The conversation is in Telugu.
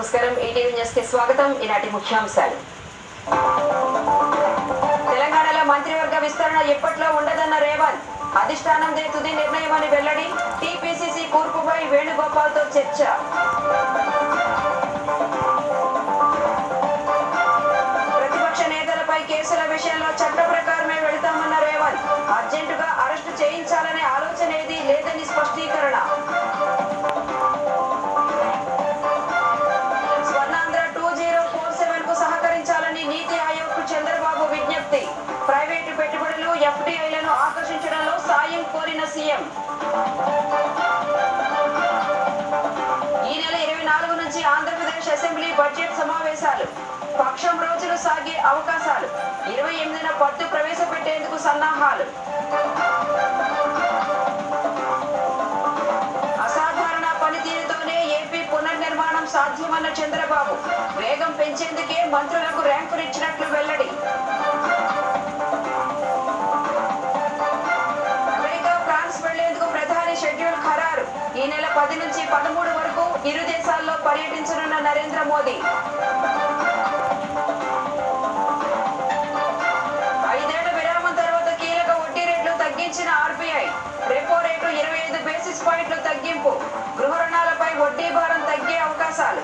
నమస్కారం. ఈటీవీ న్యూస్ కి స్వాగతం. ఈనాటి ముఖ్యాంశాలు. తెలంగాణలో మంత్రివర్గ విస్తరణ ఎప్పట్లో ఉండదన్న రేవంత్. అధిష్టానందే తుది నిర్ణయమని వెల్లడి. టీపీసీసీ కూర్పుపై వేణుగోపాల్తో చర్చ. ప్రతిపక్ష నేతలపై కేసుల విషయంలో చట్ట ప్రకారమే వెళతామన్న రేవంత్. అర్జెంటుగా అరెస్టు చేయించాలనే ఆలోచన ఏదీ లేదని స్పష్టీకరణ. నీతి ఆయోగ్ కు చంద్రబాబు విజ్ఞప్తి. ప్రైవేటు పెట్టుబడులు ఎఫ్డీఐలను ఆకర్షించడంలో సాయం కోరిన సీఎం. ఈ నెల 24 నుంచి ఆంధ్రప్రదేశ్ అసెంబ్లీ బడ్జెట్ సమావేశాలు. పక్షం రోజులు సాగే అవకాశాలు. 28న పద్దు ప్రవేశపెట్టేందుకు సన్నాహాలు. అసాధారణ పనితీరుతోనే ఏపీ పునర్నిర్మాణం సాధ్యమన్న చంద్రబాబు. వేగం పెంచేందుకే మంత్రులకు ర్యాంకునిచ్చినట్లు వెల్లడి. అమెరికా, ఫ్రాన్స్ వెళ్లేందుకు ప్రధాని షెడ్యూల్ ఖరారు. ఈ నెల 10 నుంచి 13 వరకు ఇరు దేశాల్లో పర్యటించనున్న నరేంద్ర మోదీ. 5 ఏళ్ల విరామం తర్వాత కీలక వడ్డీ రేట్లు తగ్గించిన ఆర్బీఐ. రెపో రేటు 25 బేసిస్ పాయింట్లు తగ్గింపు. గృహ రుణాలపై వడ్డీ భారం తగ్గే అవకాశాలు.